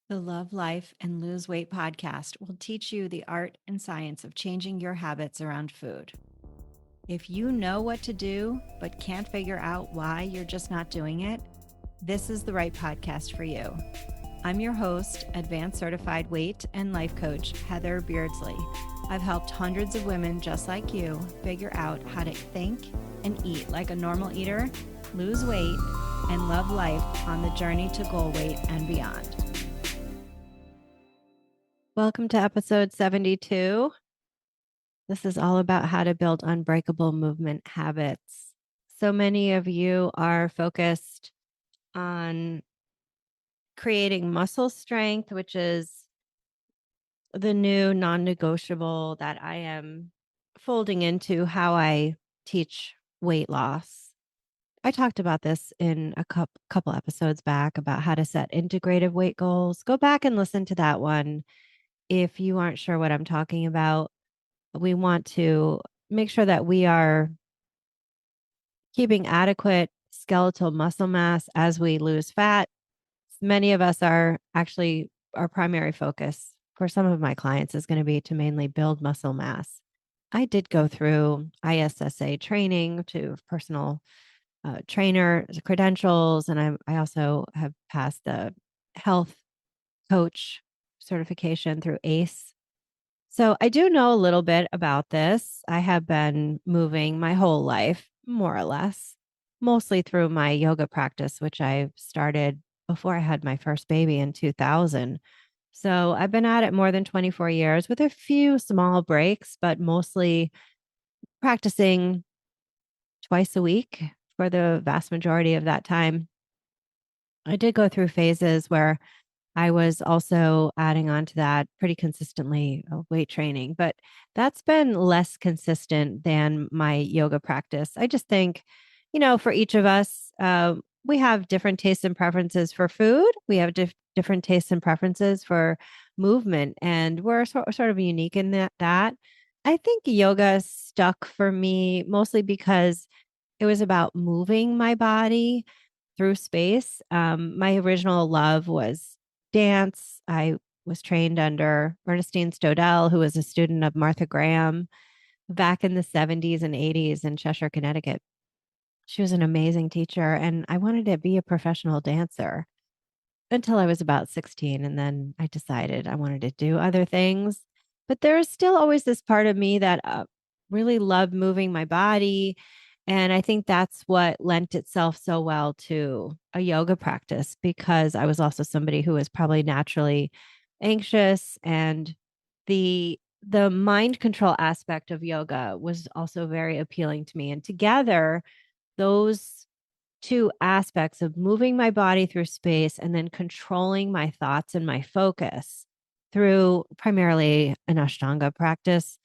The Love, Life, and Lose Weight podcast will teach you the art and science of changing your habits around food. If you know what to do, but can't figure out why you're just not doing it, this is the right podcast for you. I'm your host, Advanced Certified Weight and Life Coach, Heather Beardsley. I've helped hundreds of women just like you figure out how to think and eat like a normal eater, lose weight, and love life on the journey to goal weight and beyond. Welcome to episode 72. This is all about how to build unbreakable movement habits. So many of you are focused on creating muscle strength, which is the new non negotiable that I am folding into how I teach weight loss. I talked about this in a couple episodes back about how to set integrative weight goals. Go back and listen to that one if you aren't sure what I'm talking about. We want to make sure that we are keeping adequate skeletal muscle mass as we lose fat. Many of us are actually, our primary focus for some of my clients is going to be to mainly build muscle mass. I did go through ISSA training to personal trainer credentials, and I also have passed the health coach certification through ACE. So I do know a little bit about this. I have been moving my whole life, more or less, mostly through my yoga practice, which I started before I had my first baby in 2000. So I've been at it more than 24 years with a few small breaks, but mostly practicing twice a week for the vast majority of that time. I did go through phases where I was also adding on to that pretty consistently, weight training, but that's been less consistent than my yoga practice. I just think, for each of us, we have different tastes and preferences for food. We have different tastes and preferences for movement, and we're sort of unique in that. I think yoga stuck for me mostly because it was about moving my body through space. My original love was dance. I was trained under Ernestine Stodell, who was a student of Martha Graham back in the 70s and 80s in Cheshire, Connecticut. She was an amazing teacher, and I wanted to be a professional dancer until I was about 16. And then I decided I wanted to do other things. But there is still always this part of me that really loved moving my body. And I think that's what lent itself so well to a yoga practice, because I was also somebody who was probably naturally anxious, and the mind control aspect of yoga was also very appealing to me. And together, those two aspects of moving my body through space and then controlling my thoughts and my focus through primarily an Ashtanga practice,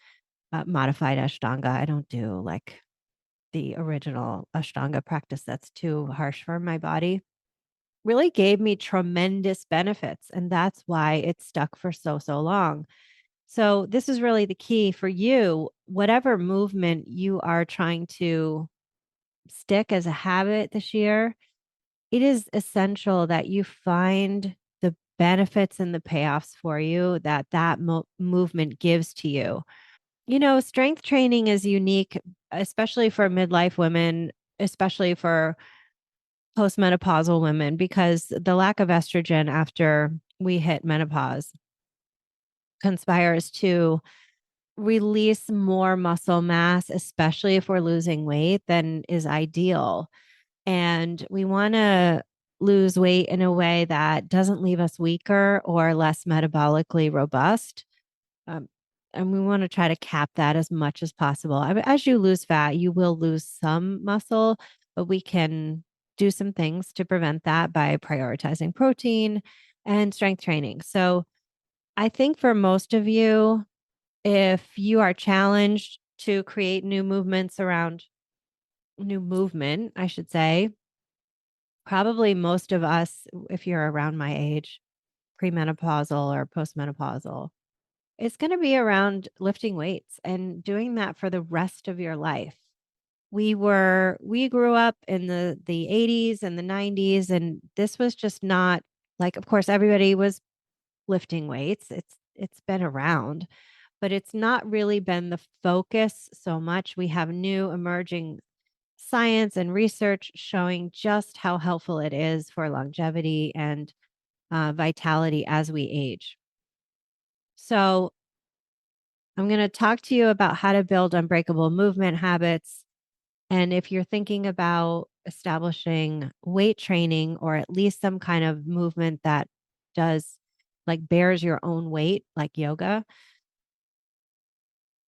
modified Ashtanga. I don't do like the original Ashtanga practice, that's too harsh for my body. Really gave me tremendous benefits. And that's why it stuck for so long. So, this is really the key for you, whatever movement you are trying to stick as a habit this year. It is essential that you find the benefits and the payoffs for you that movement gives to you. Strength training is unique, especially for midlife women, especially for postmenopausal women, because the lack of estrogen after we hit menopause conspires to release more muscle mass, especially if we're losing weight, than is ideal. And we want to lose weight in a way that doesn't leave us weaker or less metabolically robust. Um, and we want to try to cap that as much as possible. As you lose fat, you will lose some muscle, but we can do some things to prevent that by prioritizing protein and strength training. So I think for most of you, if you are challenged to create new movement, I should say, probably most of us, if you're around my age, premenopausal or postmenopausal, it's going to be around lifting weights and doing that for the rest of your life. We grew up in the 80s and the 90s, and this was just not like, of course, everybody was lifting weights. It's been around, but it's not really been the focus so much. We have new emerging science and research showing just how helpful it is for longevity and vitality as we age. So, I'm going to talk to you about how to build unbreakable movement habits. And if you're thinking about establishing weight training or at least some kind of movement that does like bears your own weight, like yoga,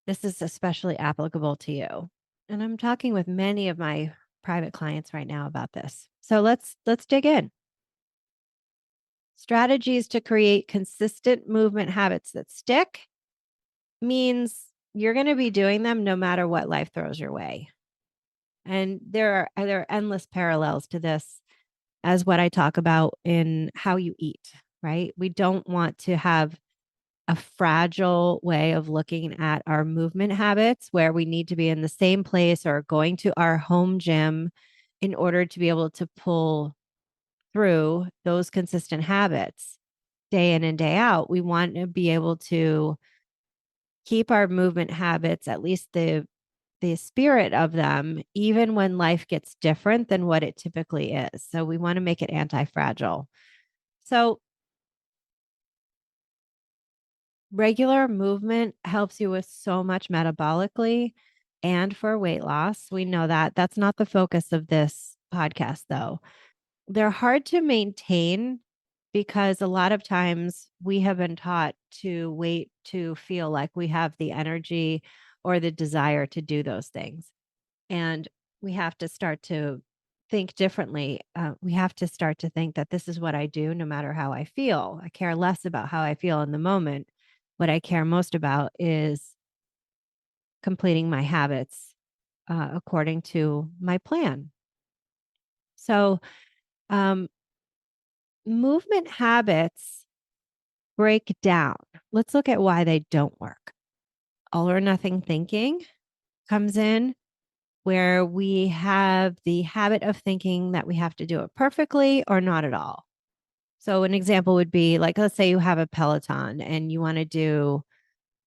this is especially applicable to you. And I'm talking with many of my private clients right now about this. So let's dig in. Strategies to create consistent movement habits that stick means you're going to be doing them no matter what life throws your way. And there are endless parallels to this as what I talk about in how you eat, right? We don't want to have a fragile way of looking at our movement habits where we need to be in the same place or going to our home gym in order to be able to pull through those consistent habits day in and day out. We want to be able to keep our movement habits, at least the spirit of them, even when life gets different than what it typically is. So we want to make it anti-fragile. So regular movement helps you with so much metabolically and for weight loss. We know that. That's not the focus of this podcast, though. They're hard to maintain because a lot of times we have been taught to wait to feel like we have the energy or the desire to do those things. And we have to start to think differently. We have to start to think that this is what I do no matter how I feel. I care less about how I feel in the moment. What I care most about is completing my habits according to my plan. So, um, movement habits break down. Let's look at why they don't work. All or nothing thinking comes in where we have the habit of thinking that we have to do it perfectly or not at all. So an example would be like, let's say you have a Peloton and you want to do,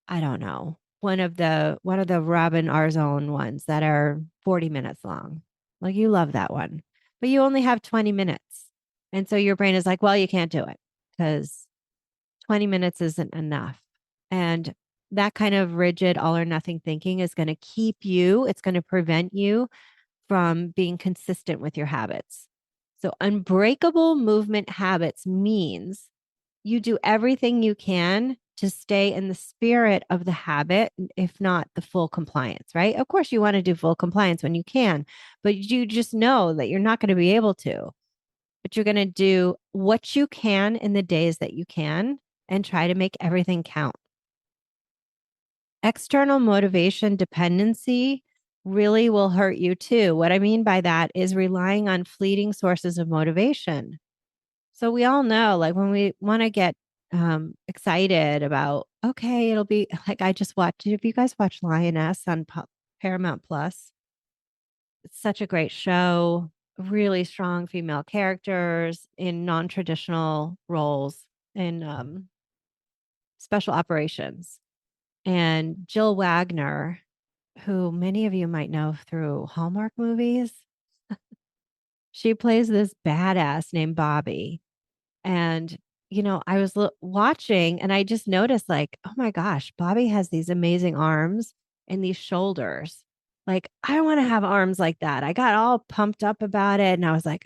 I don't know, one of the Robin Arzón ones that are 40 minutes long. Like you love that one, but you only have 20 minutes. And so your brain is like, well, you can't do it because 20 minutes isn't enough. And that kind of rigid all or nothing thinking is going to it's going to prevent you from being consistent with your habits. So, unbreakable movement habits means you do everything you can to stay in the spirit of the habit, if not the full compliance, right? Of course, you want to do full compliance when you can, but you just know that you're not going to be able to. But you're going to do what you can in the days that you can and try to make everything count. External motivation dependency really will hurt you too. What I mean by that is relying on fleeting sources of motivation. So we all know, like when we want to get excited about, okay, it'll be like I just watched. Have you guys watched Lioness on Paramount Plus? It's such a great show. Really strong female characters in non-traditional roles in special operations. And Jill Wagner, who many of you might know through Hallmark movies, she plays this badass named Bobby. And, I was watching and I just noticed, like, oh my gosh, Bobby has these amazing arms and these shoulders. Like, I want to have arms like that. I got all pumped up about it. And I was like,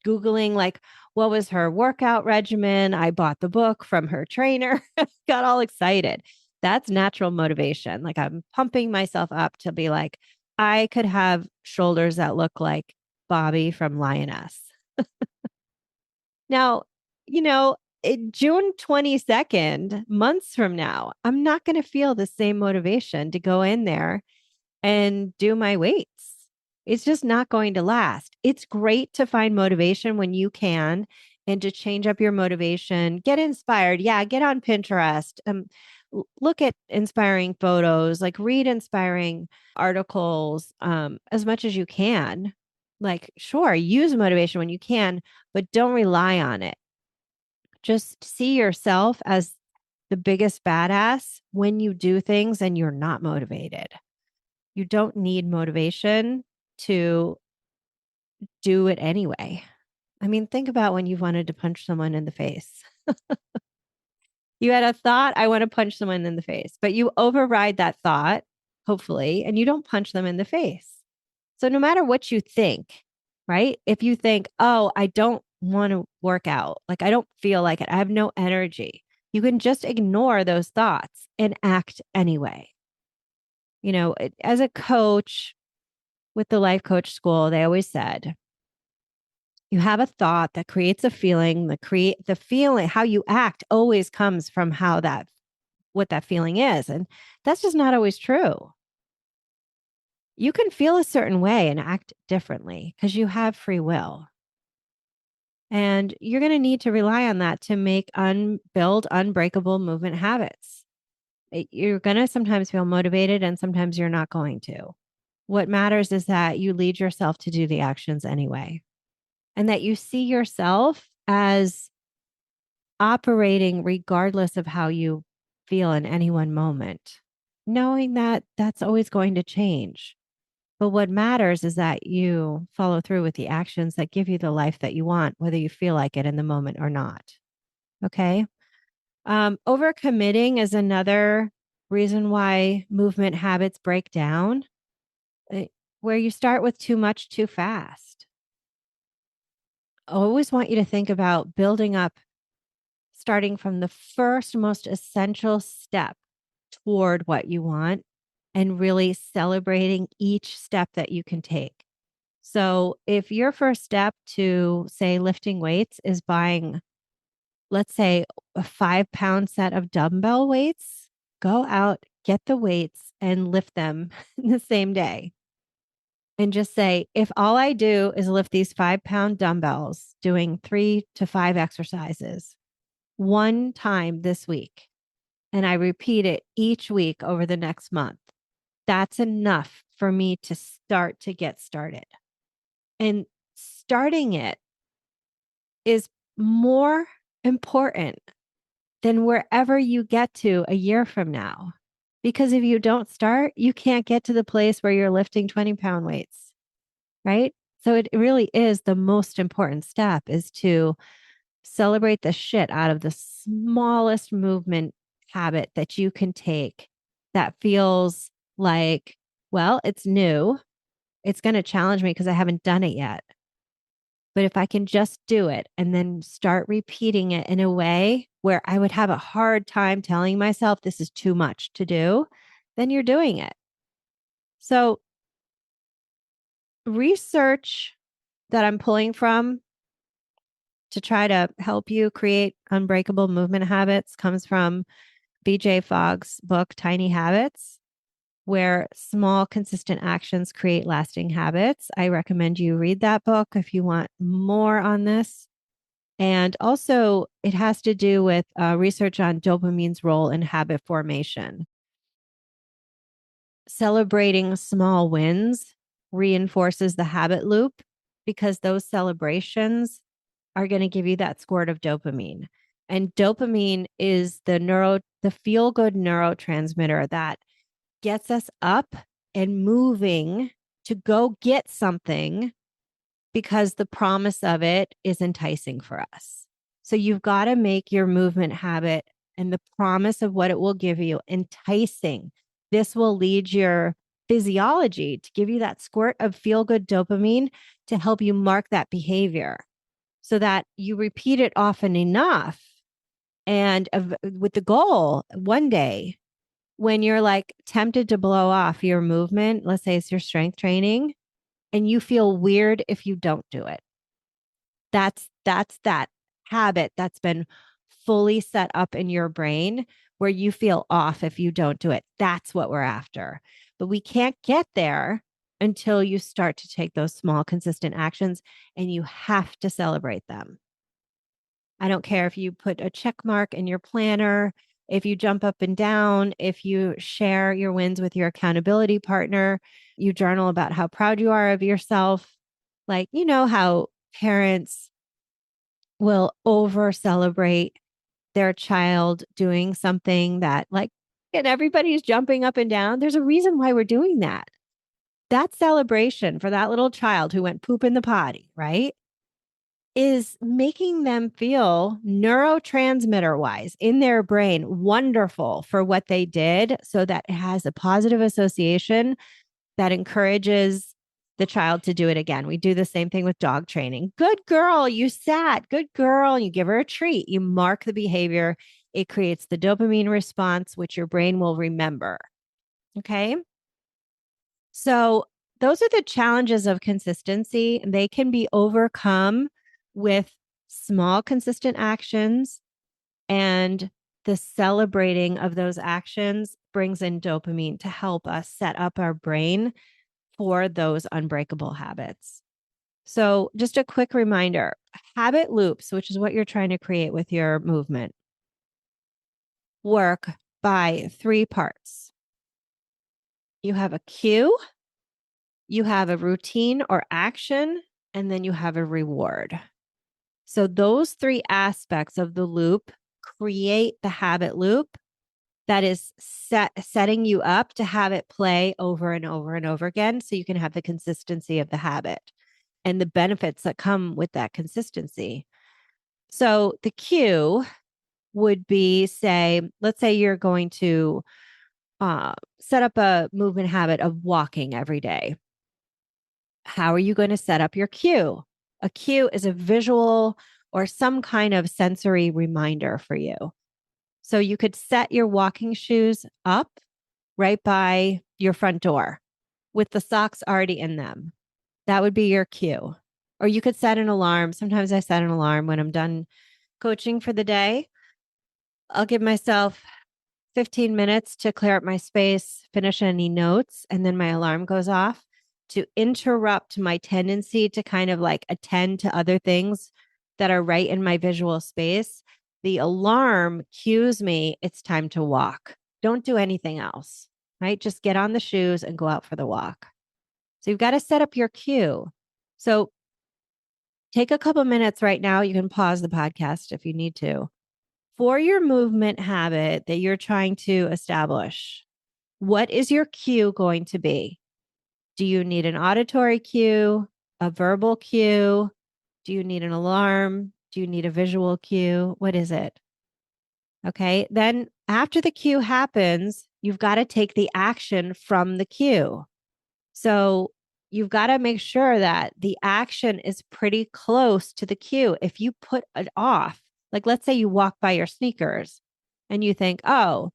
Googling, like, what was her workout regimen? I bought the book from her trainer, got all excited. That's natural motivation. Like, I'm pumping myself up to be like, I could have shoulders that look like Bobby from Lioness. Now, June 22nd, months from now, I'm not going to feel the same motivation to go in there and do my weights. It's just not going to last. It's great to find motivation when you can and to change up your motivation, get inspired. Yeah, get on Pinterest. Look at inspiring photos, like read inspiring articles as much as you can. Like, sure, use motivation when you can, but don't rely on it. Just see yourself as the biggest badass when you do things and you're not motivated. You don't need motivation to do it anyway. I mean, think about when you've wanted to punch someone in the face. You had a thought, I want to punch someone in the face, but you override that thought, hopefully, and you don't punch them in the face. So no matter what you think, right? If you think, oh, I don't want to work out, like I don't feel like it, I have no energy, you can just ignore those thoughts and act anyway. As a coach with the life coach school, they always said, you have a thought that creates a feeling, the feeling, how you act always comes from what that feeling is. And that's just not always true. You can feel a certain way and act differently because you have free will. And you're going to need to rely on that to build unbreakable movement habits. You're going to sometimes feel motivated and sometimes you're not going to. What matters is that you lead yourself to do the actions anyway, and that you see yourself as operating regardless of how you feel in any one moment, knowing that that's always going to change. But what matters is that you follow through with the actions that give you the life that you want, whether you feel like it in the moment or not. Okay. Overcommitting is another reason why movement habits break down, where you start with too much too fast. I always want you to think about building up, starting from the first most essential step toward what you want and really celebrating each step that you can take. So if your first step to, say, lifting weights is buying, let's say, a 5-pound set of dumbbell weights, go out, get the weights and lift them the same day. And just say, if all I do is lift these 5-pound dumbbells, doing 3 to 5 exercises one time this week, and I repeat it each week over the next month, that's enough for me to start to get started. And starting it is more important than wherever you get to a year from now. Because if you don't start, you can't get to the place where you're lifting 20-pound weights, right? So it really is the most important step, is to celebrate the shit out of the smallest movement habit that you can take that feels like, well, it's new. It's going to challenge me because I haven't done it yet. But if I can just do it and then start repeating it in a way where I would have a hard time telling myself this is too much to do, then you're doing it. So research that I'm pulling from to try to help you create unbreakable movement habits comes from BJ Fogg's book, Tiny Habits, where small, consistent actions create lasting habits. I recommend you read that book if you want more on this. And also, it has to do with research on dopamine's role in habit formation. Celebrating small wins reinforces the habit loop because those celebrations are going to give you that squirt of dopamine. And dopamine is the feel good neurotransmitter that gets us up and moving to go get something because the promise of it is enticing for us. So you've got to make your movement habit and the promise of what it will give you enticing. This will lead your physiology to give you that squirt of feel good dopamine to help you mark that behavior so that you repeat it often enough. And with the goal, one day, when you're like tempted to blow off your movement, let's say it's your strength training, and you feel weird if you don't do it. That's that habit that's been fully set up in your brain where you feel off if you don't do it. That's what we're after. But we can't get there until you start to take those small, consistent actions, and you have to celebrate them. I don't care if you put a check mark in your planner, if you jump up and down, if you share your wins with your accountability partner, you journal about how proud you are of yourself. Like, you know how parents will over celebrate their child doing something that, like, and everybody's jumping up and down. There's a reason why we're doing that. That celebration for that little child who went poop in the potty, right? Is making them feel neurotransmitter wise in their brain wonderful for what they did, so that it has a positive association that encourages the child to do it again. We do the same thing with dog training. Good girl, you sat. Good girl. You give her a treat. You mark the behavior. It creates the dopamine response, which your brain will remember. Okay. So, those are the challenges of consistency. They can be overcome with small, consistent actions, and the celebrating of those actions brings in dopamine to help us set up our brain for those unbreakable habits. So, just a quick reminder, habit loops, which is what you're trying to create with your movement, work by three parts. You have a cue, you have a routine or action, and then you have a reward. So, those three aspects of the loop create the habit loop that is setting you up to have it play over and over and over again, so you can have the consistency of the habit and the benefits that come with that consistency. So the cue would be, say, let's say you're going to set up a movement habit of walking every day. How are you going to set up your cue? A cue is a visual or some kind of sensory reminder for you. So you could set your walking shoes up right by your front door with the socks already in them. That would be your cue. Or you could set an alarm. Sometimes I set an alarm when I'm done coaching for the day. I'll give myself 15 minutes to clear up my space, finish any notes, and then my alarm goes off to interrupt my tendency to kind of like attend to other things that are right in my visual space. The alarm cues me it's time to walk. Don't do anything else, right? Just get on the shoes and go out for the walk. So you've got to set up your cue. So take a couple minutes right now. You can pause the podcast if you need to. For your movement habit that you're trying to establish, what is your cue going to be? Do you need an auditory cue, a verbal cue? Do you need an alarm? Do you need a visual cue? What is it? Okay. Then after the cue happens, you've got to take the action from the cue. So you've got to make sure that the action is pretty close to the cue. If you put it off, like let's say you walk by your sneakers and you think, oh,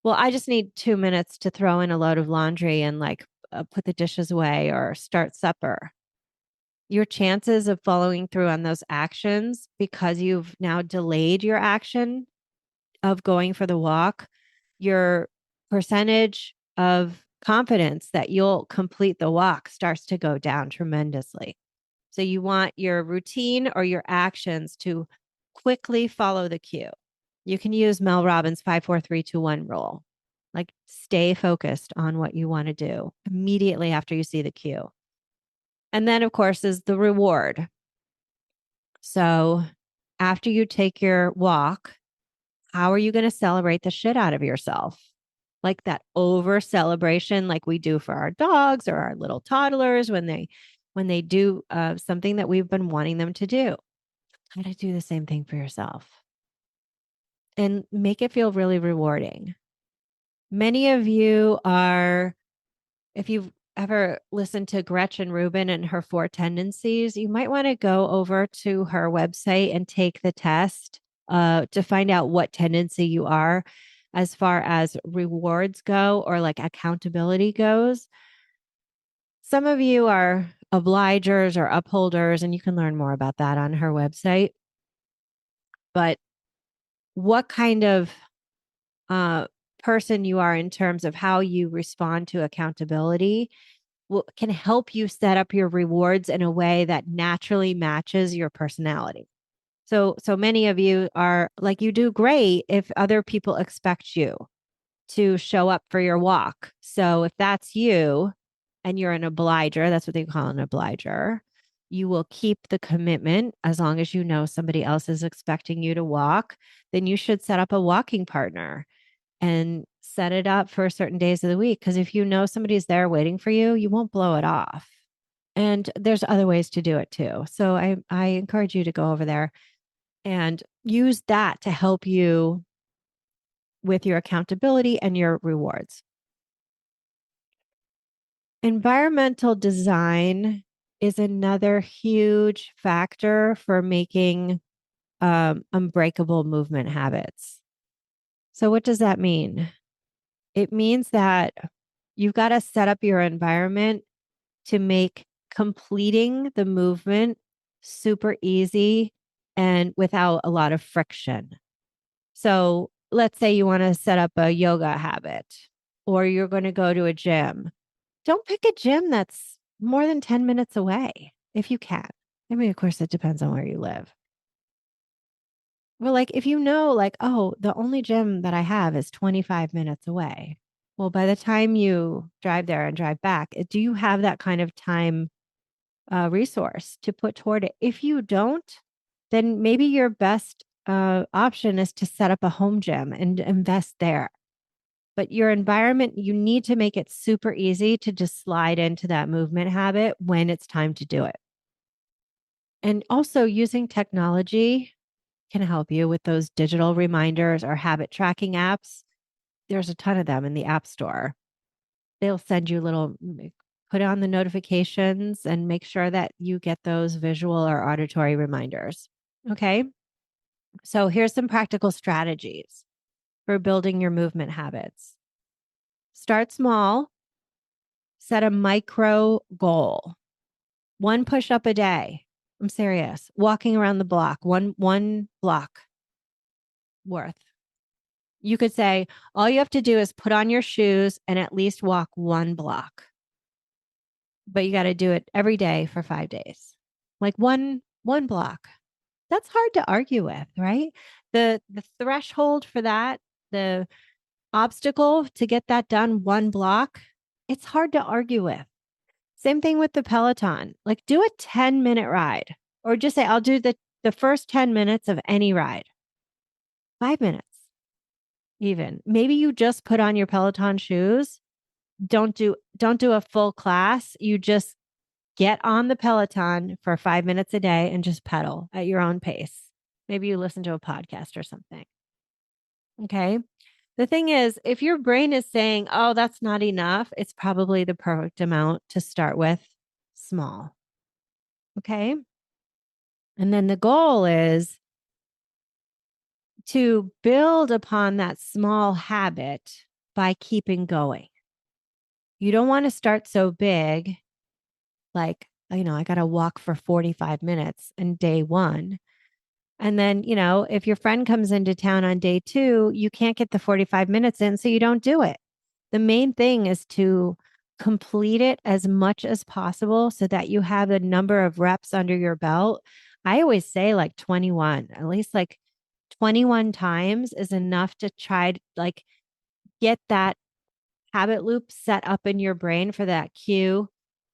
well, I just need 2 minutes to throw in a load of laundry and like put the dishes away or start supper. Your chances of following through on those actions, because you've now delayed your action of going for the walk, your percentage of confidence that you'll complete the walk starts to go down tremendously. So you want your routine or your actions to quickly follow the cue. You can use Mel Robbins' 5-4-3-2-1 rule. Like stay focused on what you want to do immediately after you see the cue. And then, of course, is the reward. So after you take your walk, how are you going to celebrate the shit out of yourself? Like that over celebration, like we do for our dogs or our little toddlers when they do something that we've been wanting them to do. Try to do the same thing for yourself and make it feel really rewarding. Many of you are, if you've ever listened to Gretchen Rubin and her 4 tendencies, you might want to go over to her website and take the test to find out what tendency you are as far as rewards go or like accountability goes. Some of you are obligers or upholders, and you can learn more about that on her website. But what kind of person you are in terms of how you respond to accountability can help you set up your rewards in a way that naturally matches your personality. So many of you are like, you do great if other people expect you to show up for your walk. So if that's you and you're an obliger, that's what they call an obliger. you will keep the commitment as long as you know somebody else is expecting you to walk, then you should set up a walking partner and set it up for certain days of the week. Because if you know somebody's there waiting for you, you won't blow it off. And there's other ways to do it too. So I encourage you to go over there and use that to help you with your accountability and your rewards. Environmental design is another huge factor for making unbreakable movement habits. So, what does that mean? It means that you've got to set up your environment to make completing the movement super easy and without a lot of friction. So, let's say you want to set up a yoga habit or you're going to go to a gym. Don't pick a gym that's more than 10 minutes away if you can. I mean, of course, it depends on where you live. Well, like if you know, like, oh, the only gym that I have is 25 minutes away. Well, by the time you drive there and drive back, do you have that kind of time resource to put toward it? If you don't, then maybe your best option is to set up a home gym and invest there. But your environment, you need to make it super easy to just slide into that movement habit when it's time to do it. And also using technology can help you with those digital reminders or habit tracking apps. There's a ton of them in the App Store. They'll send you put on the notifications and make sure that you get those visual or auditory reminders. Okay. So here's some practical strategies for building your movement habits. Start small, set a micro goal. 1 push up a day. I'm serious. Walking around the block, one block worth. You could say, all you have to do is put on your shoes and at least walk 1 block. But you got to do it every day for 5 days. Like one block. That's hard to argue with, right? The threshold for that, the obstacle to get that done 1 block, it's hard to argue with. Same thing with the Peloton. Like do a 10-minute ride or just say, I'll do the first 10 minutes of any ride. 5 minutes. Even maybe you just put on your Peloton shoes. Don't do a full class. You just get on the Peloton for 5 minutes a day and just pedal at your own pace. Maybe you listen to a podcast or something. Okay. The thing is, if your brain is saying, oh, that's not enough, it's probably the perfect amount to start with small. Okay. And then the goal is to build upon that small habit by keeping going. You don't want to start so big, like, I got to walk for 45 minutes in day 1. And then, if your friend comes into town on day 2, you can't get the 45 minutes in, so you don't do it. The main thing is to complete it as much as possible so that you have a number of reps under your belt. I always say like 21, at least like 21 times is enough to try to like get that habit loop set up in your brain for that cue,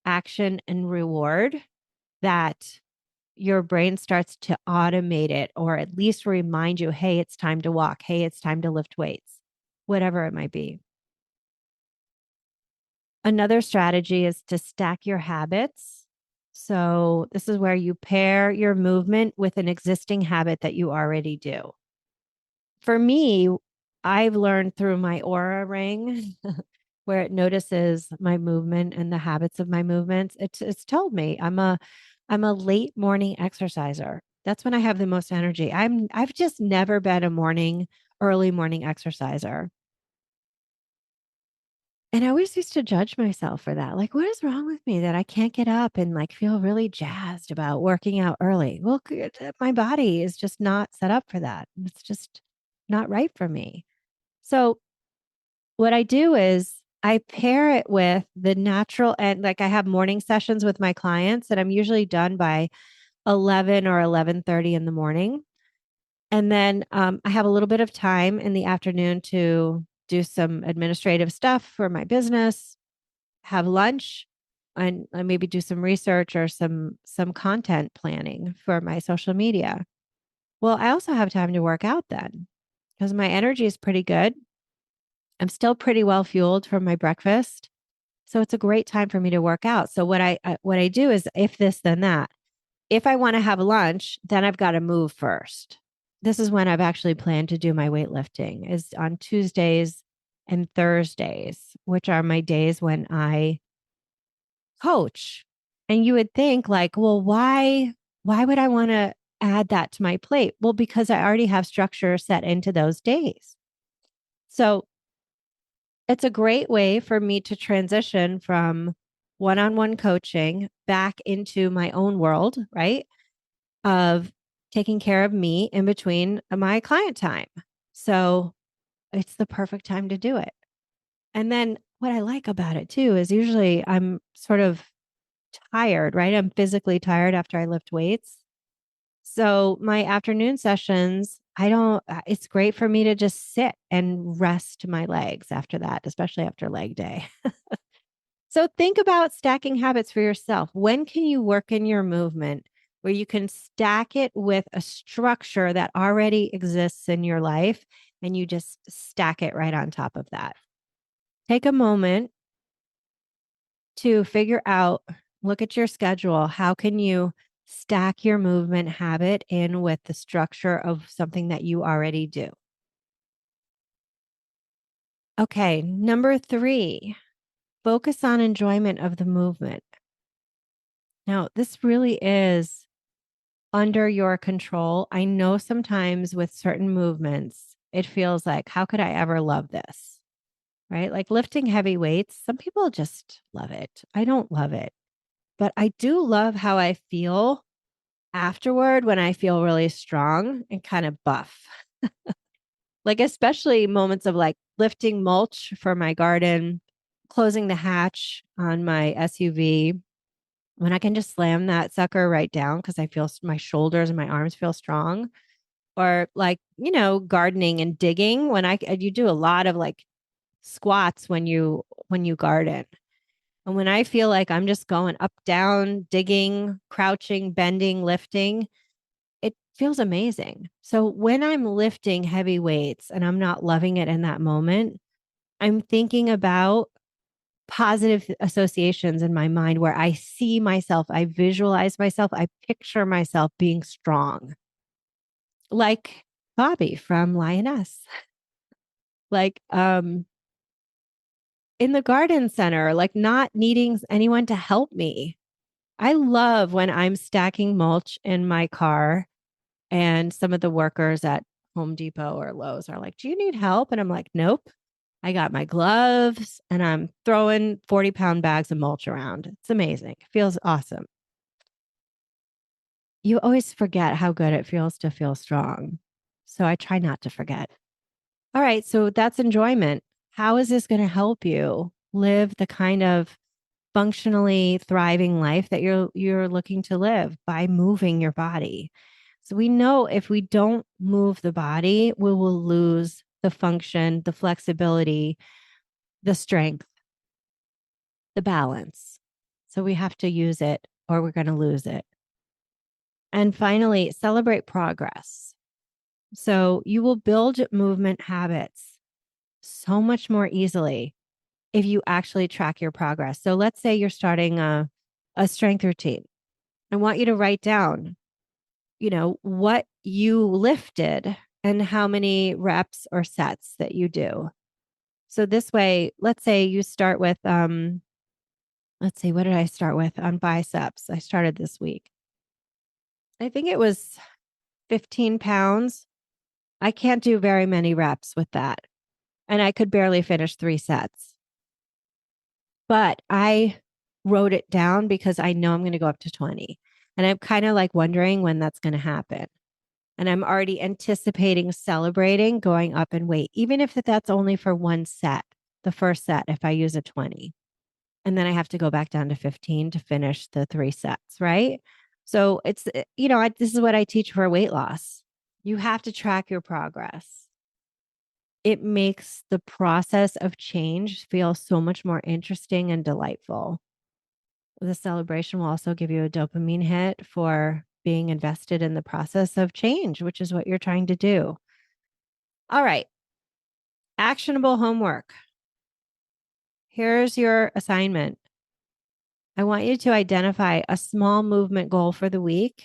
action, and reward that your brain starts to automate it or at least remind you, hey, it's time to walk. Hey, it's time to lift weights, whatever it might be. Another strategy is to stack your habits. So this is where you pair your movement with an existing habit that you already do. For me, I've learned through my Aura ring where it notices my movement and the habits of my movements. It's told me I'm a late morning exerciser. That's when I have the most energy. I've just never been a early morning exerciser. And I always used to judge myself for that. Like, what is wrong with me that I can't get up and like feel really jazzed about working out early? Well, my body is just not set up for that. It's just not right for me. So what I do is I pair it with the natural and like I have morning sessions with my clients and I'm usually done by 11 or 11:30 in the morning. And then I have a little bit of time in the afternoon to do some administrative stuff for my business, have lunch, and maybe do some research or some content planning for my social media. Well, I also have time to work out then because my energy is pretty good. I'm still pretty well fueled from my breakfast. So it's a great time for me to work out. So what I do is if this then that. If I want to have lunch, then I've got to move first. This is when I've actually planned to do my weightlifting is on Tuesdays and Thursdays, which are my days when I coach. And you would think like, well, why would I want to add that to my plate? Well, because I already have structure set into those days. So it's a great way for me to transition from one-on-one coaching back into my own world, right? Of taking care of me in between my client time. So it's the perfect time to do it. And then what I like about it too is usually I'm sort of tired, right? I'm physically tired after I lift weights. So my afternoon sessions, I don't, it's great for me to just sit and rest my legs after that, especially after leg day. So think about stacking habits for yourself. When can you work in your movement where you can stack it with a structure that already exists in your life and you just stack it right on top of that? Take a moment to figure out, look at your schedule. How can you stack your movement habit in with the structure of something that you already do? Okay, number 3, focus on enjoyment of the movement. Now, this really is under your control. I know sometimes with certain movements, it feels like, how could I ever love this? Right? Like lifting heavy weights, some people just love it. I don't love it, but I do love how I feel afterward when I feel really strong and kind of buff. Like, especially moments of like lifting mulch for my garden, closing the hatch on my SUV when I can just slam that sucker right down because I feel my shoulders and my arms feel strong. Or like, gardening and digging when you do a lot of like squats when you garden. And when I feel like I'm just going up, down, digging, crouching, bending, lifting, it feels amazing. So when I'm lifting heavy weights and I'm not loving it in that moment, I'm thinking about positive associations in my mind where I see myself, I visualize myself, I picture myself being strong, like Bobby from Lioness, like in the garden center, like not needing anyone to help me. I love when I'm stacking mulch in my car and some of the workers at Home Depot or Lowe's are like, "Do you need help?" And I'm like, "Nope. I got my gloves and I'm throwing 40-pound bags of mulch around." It's amazing. It feels awesome. You always forget how good it feels to feel strong. So I try not to forget. All right. So that's enjoyment. How is this going to help you live the kind of functionally thriving life that you're looking to live by moving your body? So we know if we don't move the body, we will lose the function, the flexibility, the strength, the balance. So we have to use it or we're going to lose it. And finally, celebrate progress. So you will build movement habits so much more easily if you actually track your progress. So let's say you're starting a strength routine. I want you to write down, what you lifted and how many reps or sets that you do. So this way, let's say you start with, let's see, what did I start with on biceps? I started this week. I think it was 15 pounds. I can't do very many reps with that. And I could barely finish 3 sets. But I wrote it down because I know I'm going to go up to 20. And I'm kind of like wondering when that's going to happen. And I'm already anticipating celebrating going up in weight, even if that's only for one set, the first set, if I use a 20. And then I have to go back down to 15 to finish the 3 sets, right? So it's, this is what I teach for weight loss. You have to track your progress. It makes the process of change feel so much more interesting and delightful. the celebration will also give you a dopamine hit for being invested in the process of change, which is what you're trying to do. All right. Actionable homework. Here's your assignment. I want you to identify a small movement goal for the week.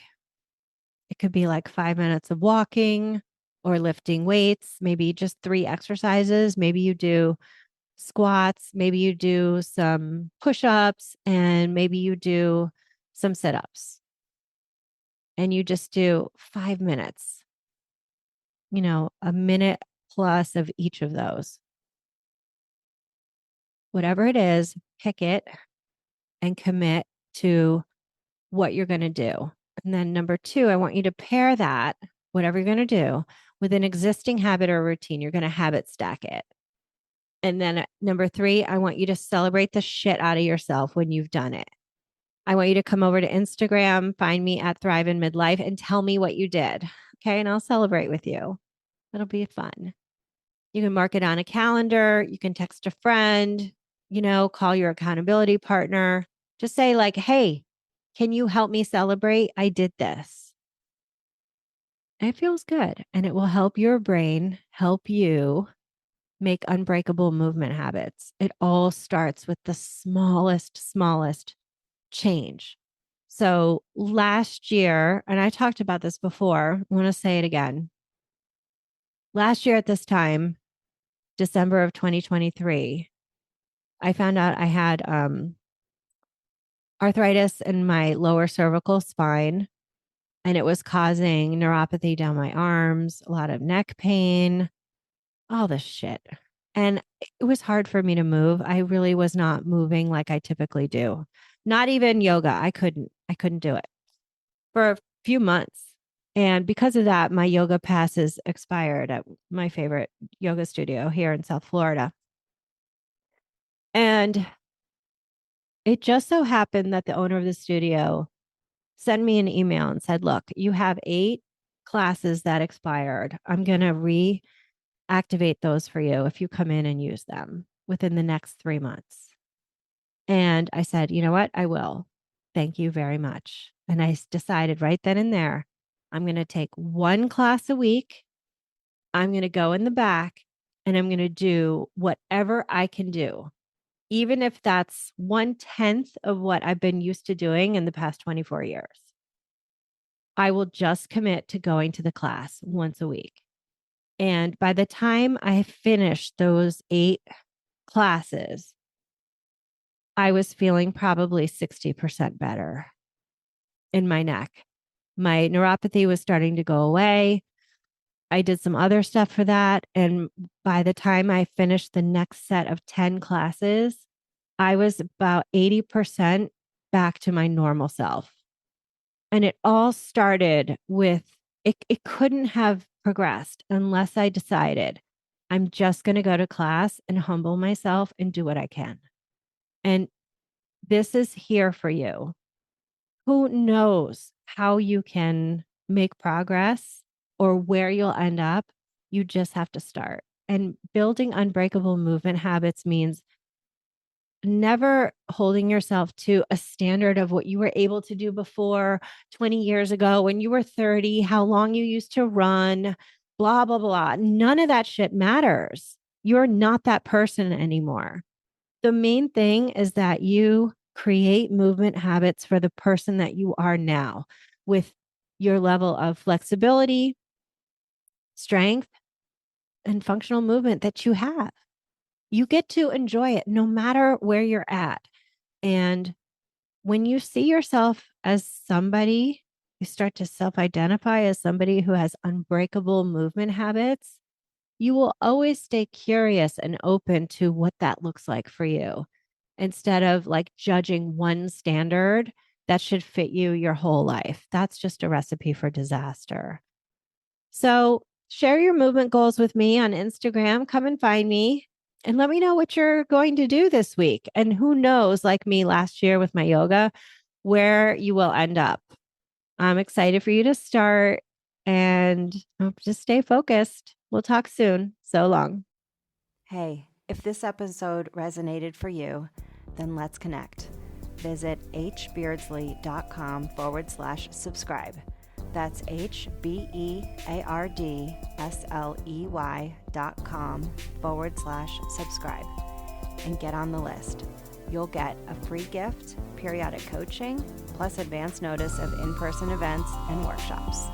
It could be like 5 minutes of walking or lifting weights, maybe just 3 exercises. Maybe you do squats, maybe you do some push-ups, and maybe you do some sit-ups. And you just do 5 minutes, a minute plus of each of those. Whatever it is, pick it and commit to what you're going to do. And then number 2, I want you to pair that, whatever you're going to do, with an existing habit or routine. You're going to habit stack it. And then number 3, I want you to celebrate the shit out of yourself when you've done it. I want you to come over to Instagram, find me at Thrive in Midlife, and tell me what you did. Okay. And I'll celebrate with you. It'll be fun. You can mark it on a calendar. You can text a friend, call your accountability partner. Just say, like, hey, can you help me celebrate? I did this. And it feels good. And it will help your brain help you make unbreakable movement habits. It all starts with the smallest change. So last year, and I talked about this before, I want to say it again. Last year at this time, December of 2023, I found out I had arthritis in my lower cervical spine, and it was causing neuropathy down my arms, a lot of neck pain, all this shit. And it was hard for me to move. I really was not moving like I typically do. Not even yoga. I couldn't do it for a few months. And because of that, my yoga passes expired at my favorite yoga studio here in South Florida. And it just so happened that the owner of the studio sent me an email and said, look, you have 8 classes that expired. I'm going to reactivate those for you if you come in and use them within the next 3 months. And I said, you know what? I will. Thank you very much. And I decided right then and there, I'm going to take 1 class a week. I'm going to go in the back and I'm going to do whatever I can do, even if that's 1/10 of what I've been used to doing in the past 24 years. I will just commit to going to the class once a week. And by the time I finished those 8 classes, I was feeling probably 60% better in my neck. My neuropathy was starting to go away. I did some other stuff for that. And by the time I finished the next set of 10 classes, I was about 80% back to my normal self. And it all started with it couldn't have progressed unless I decided I'm just going to go to class and humble myself and do what I can. And this is here for you. Who knows how you can make progress or where you'll end up? You just have to start. And building unbreakable movement habits means never holding yourself to a standard of what you were able to do before 20 years ago when you were 30, how long you used to run, blah, blah, blah. None of that shit matters. You're not that person anymore. The main thing is that you create movement habits for the person that you are now with your level of flexibility, strength, and functional movement that you have. You get to enjoy it no matter where you're at. And when you see yourself as somebody, you start to self-identify as somebody who has unbreakable movement habits, you will always stay curious and open to what that looks like for you instead of like judging one standard that should fit you your whole life. That's just a recipe for disaster. So share your movement goals with me on Instagram. Come and find me and let me know what you're going to do this week. And who knows, like me last year with my yoga, where you will end up. I'm excited for you to start and just stay focused. We'll talk soon. So long. Hey, if this episode resonated for you, then let's connect. visit hbeardsley.com/subscribe. That's HBEARDSLEY.com/subscribe and get on the list. You'll get a free gift, periodic coaching, plus advance notice of in-person events and workshops.